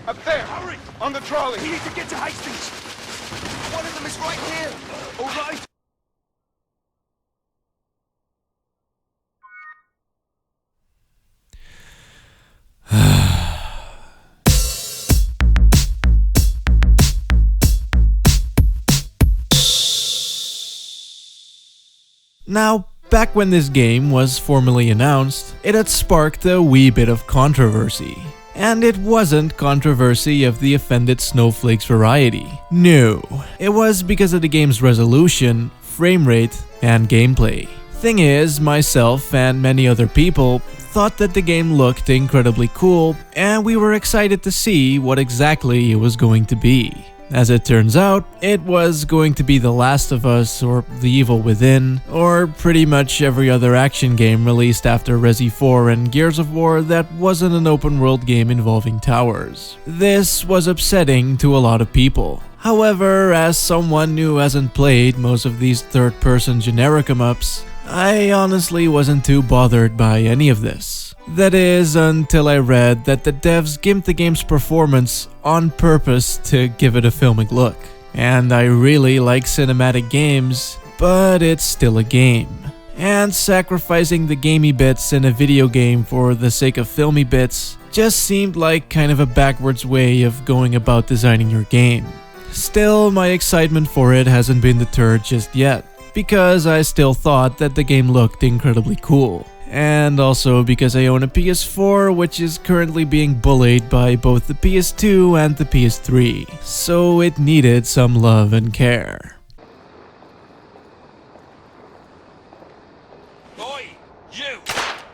Up there! Hurry! On the trolley! We need to get to Hastings! One of them is right here! All right! Now, back when this game was formally announced, it had sparked a wee bit of controversy. And it wasn't controversy of the offended snowflakes variety. No, it was because of the game's resolution, frame rate, and gameplay. Thing is, myself and many other people thought that the game looked incredibly cool, and we were excited to see what exactly it was going to be. As it turns out, it was going to be The Last of Us, or The Evil Within, or pretty much every other action game released after Resi 4 and Gears of War that wasn't an open world game involving towers. This was upsetting to a lot of people. However, as someone who hasn't played most of these third-person generic em-ups, I honestly wasn't too bothered by any of this. That is, until I read that the devs gimped the game's performance on purpose to give it a filmic look. And I really like cinematic games, but it's still a game. And sacrificing the gamey bits in a video game for the sake of filmy bits just seemed like kind of a backwards way of going about designing your game. Still, my excitement for it hasn't been deterred just yet, because I still thought that the game looked incredibly cool. And also because I own a PS4, which is currently being bullied by both the PS2 and the PS3, so it needed some love and care. Oi, you!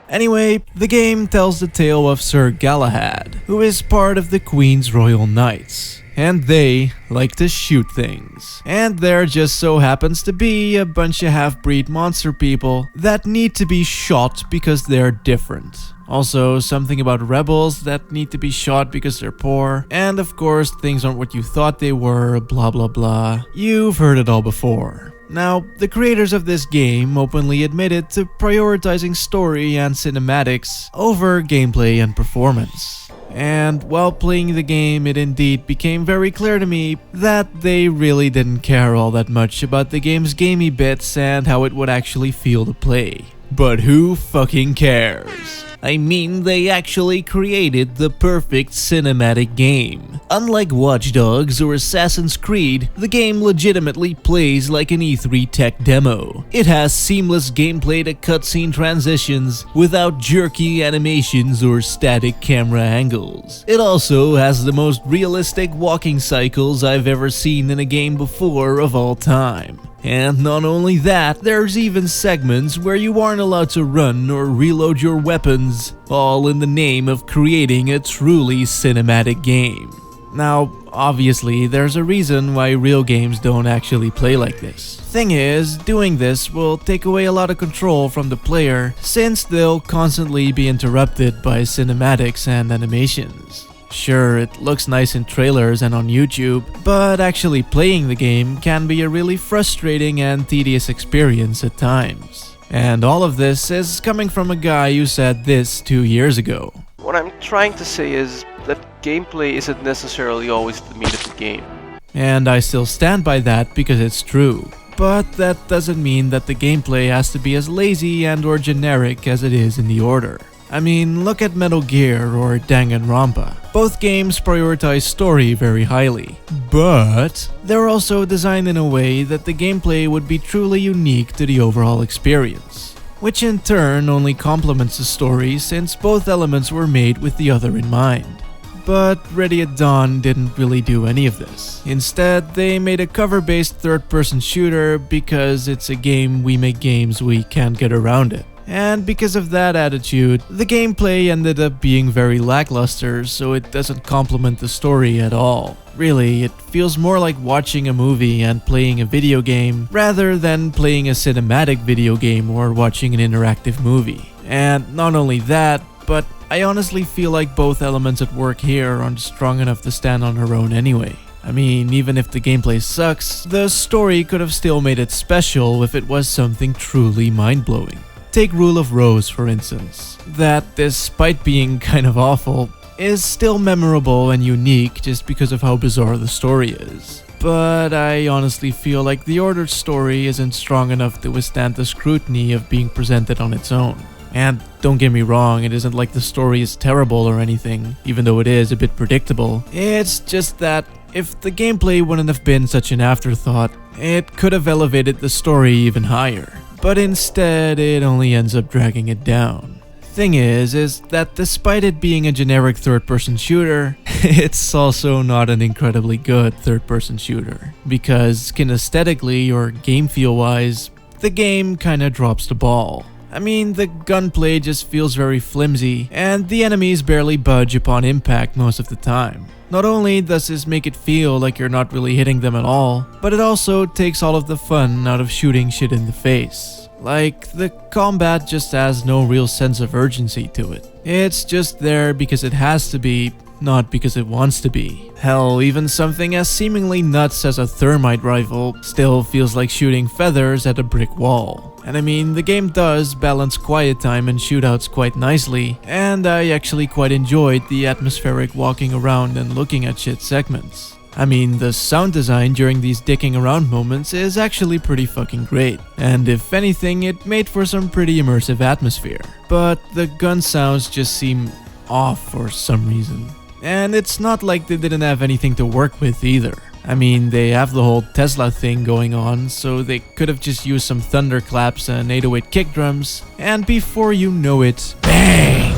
Anyway, the game tells the tale of Sir Galahad, who is part of the Queen's Royal Knights. And they like to shoot things. And there just so happens to be a bunch of half-breed monster people that need to be shot because they're different. Also, something about rebels that need to be shot because they're poor. And of course, things aren't what you thought they were, blah blah blah. You've heard it all before. Now, the creators of this game openly admitted to prioritizing story and cinematics over gameplay and performance. And while playing the game, it indeed became very clear to me that they really didn't care all that much about the game's gamey bits and how it would actually feel to play. But who fucking cares? I mean, they actually created the perfect cinematic game. Unlike Watch Dogs or Assassin's Creed, the game legitimately plays like an E3 tech demo. It has seamless gameplay to cutscene transitions without jerky animations or static camera angles. It also has the most realistic walking cycles I've ever seen in a game before of all time. And not only that, there's even segments where you aren't allowed to run or reload your weapons, all in the name of creating a truly cinematic game. Now, obviously, there's a reason why real games don't actually play like this. Thing is, doing this will take away a lot of control from the player, since they'll constantly be interrupted by cinematics and animations. Sure, it looks nice in trailers and on YouTube, but actually playing the game can be a really frustrating and tedious experience at times. And all of this is coming from a guy who said this 2 years ago. What I'm trying to say is that gameplay isn't necessarily always the meat of the game. And I still stand by that because it's true. But that doesn't mean that the gameplay has to be as lazy and or generic as it is in the order. I mean, look at Metal Gear or Danganronpa. Both games prioritize story very highly, but they're also designed in a way that the gameplay would be truly unique to the overall experience, which in turn only complements the story since both elements were made with the other in mind. But Ready at Dawn didn't really do any of this. Instead, they made a cover-based third-person shooter because it's a game, we make games, we can't get around it. And because of that attitude, the gameplay ended up being very lackluster, so it doesn't complement the story at all. Really, it feels more like watching a movie and playing a video game, rather than playing a cinematic video game or watching an interactive movie. And not only that, but I honestly feel like both elements at work here aren't strong enough to stand on their own anyway. I mean, even if the gameplay sucks, the story could have still made it special if it was something truly mind-blowing. Take Rule of Rose, for instance. That, despite being kind of awful, is still memorable and unique just because of how bizarre the story is. But I honestly feel like the Order's story isn't strong enough to withstand the scrutiny of being presented on its own. And don't get me wrong, it isn't like the story is terrible or anything, even though it is a bit predictable. It's just that if the gameplay wouldn't have been such an afterthought, it could have elevated the story even higher. But instead, it only ends up dragging it down. Thing is that despite it being a generic third-person shooter, it's also not an incredibly good third-person shooter. Because kinesthetically or game feel-wise, the game kinda drops the ball. I mean, the gunplay just feels very flimsy, and the enemies barely budge upon impact most of the time. Not only does this make it feel like you're not really hitting them at all, but it also takes all of the fun out of shooting shit in the face. Like, the combat just has no real sense of urgency to it. It's just there because it has to be, not because it wants to be. Hell, even something as seemingly nuts as a thermite rifle still feels like shooting feathers at a brick wall. And I mean, the game does balance quiet time and shootouts quite nicely, and I actually quite enjoyed the atmospheric walking around and looking at shit segments. I mean, the sound design during these dicking around moments is actually pretty fucking great, and if anything, it made for some pretty immersive atmosphere. But the gun sounds just seem off for some reason. And it's not like they didn't have anything to work with either. I mean, they have the whole Tesla thing going on, so they could have just used some thunderclaps and 808 kick drums, and before you know it, bang!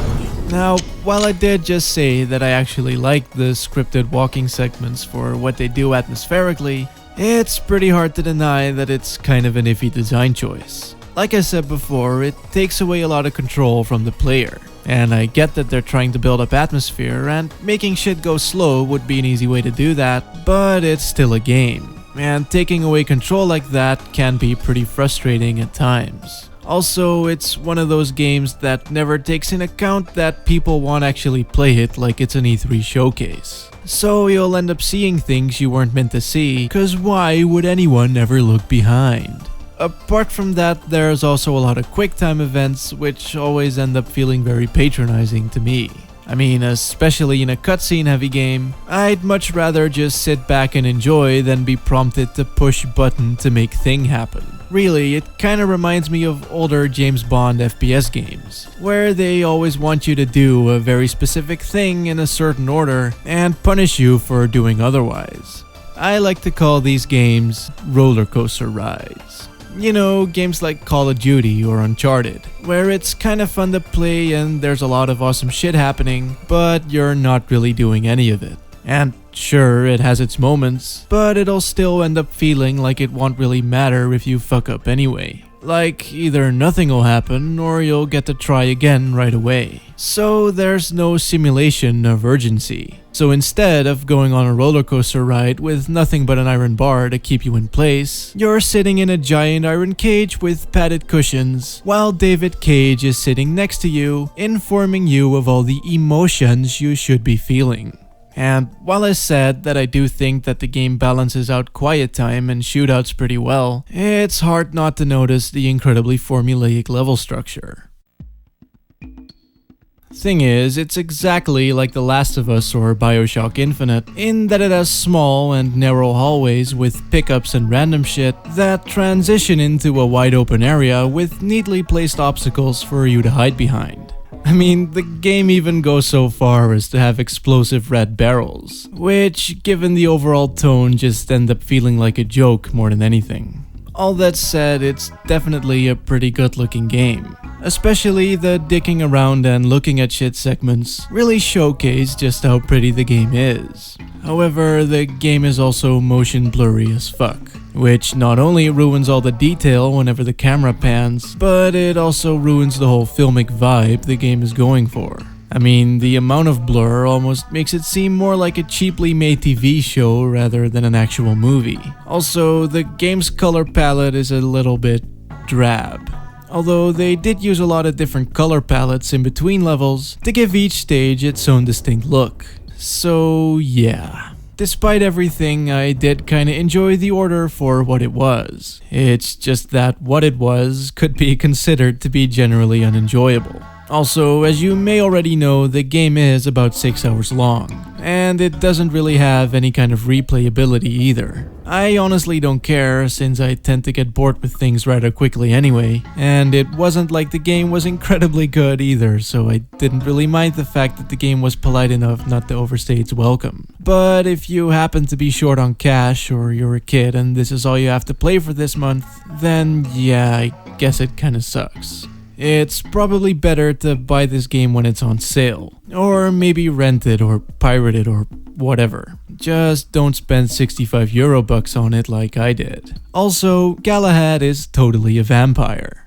Now, while I did just say that I actually like the scripted walking segments for what they do atmospherically, it's pretty hard to deny that it's kind of an iffy design choice. Like I said before, it takes away a lot of control from the player. And I get that they're trying to build up atmosphere, and making shit go slow would be an easy way to do that, but it's still a game. And taking away control like that can be pretty frustrating at times. Also, it's one of those games that never takes in account that people won't actually play it like it's an E3 showcase. So you'll end up seeing things you weren't meant to see, cause why would anyone ever look behind? Apart from that, there's also a lot of QuickTime events which always end up feeling very patronizing to me. I mean, especially in a cutscene heavy game, I'd much rather just sit back and enjoy than be prompted to push button to make thing happen. Really, it kinda reminds me of older James Bond FPS games, where they always want you to do a very specific thing in a certain order and punish you for doing otherwise. I like to call these games roller coaster rides. You know, games like Call of Duty or Uncharted, where it's kind of fun to play and there's a lot of awesome shit happening, but you're not really doing any of it. And sure, it has its moments, but it'll still end up feeling like it won't really matter if you fuck up anyway. Like, either nothing will happen or you'll get to try again right away. So there's no simulation of urgency. So instead of going on a roller coaster ride with nothing but an iron bar to keep you in place, you're sitting in a giant iron cage with padded cushions, while David Cage is sitting next to you, informing you of all the emotions you should be feeling. And while I said that I do think that the game balances out quiet time and shootouts pretty well, it's hard not to notice the incredibly formulaic level structure. Thing is, it's exactly like The Last of Us or BioShock Infinite, in that it has small and narrow hallways with pickups and random shit that transition into a wide open area with neatly placed obstacles for you to hide behind. I mean, the game even goes so far as to have explosive red barrels, which, given the overall tone, just end up feeling like a joke more than anything. All that said, it's definitely a pretty good looking game. Especially the dicking around and looking at shit segments really showcase just how pretty the game is. However, the game is also motion blurry as fuck, which not only ruins all the detail whenever the camera pans, but it also ruins the whole filmic vibe the game is going for. I mean, the amount of blur almost makes it seem more like a cheaply made TV show rather than an actual movie. Also, the game's color palette is a little bit drab. Although they did use a lot of different color palettes in between levels to give each stage its own distinct look. So yeah. Despite everything, I did kinda enjoy the Order for what it was. It's just that what it was could be considered to be generally unenjoyable. Also, as you may already know, the game is about 6 hours long, and it doesn't really have any kind of replayability either. I honestly don't care, since I tend to get bored with things rather quickly anyway, and it wasn't like the game was incredibly good either, so I didn't really mind the fact that the game was polite enough not to overstay its welcome. But if you happen to be short on cash, or you're a kid and this is all you have to play for this month, then yeah, I guess it kinda sucks. It's probably better to buy this game when it's on sale, or maybe rent it or pirate it or whatever. Just don't spend 65 Euro bucks on it like I did. Also, Galahad is totally a vampire.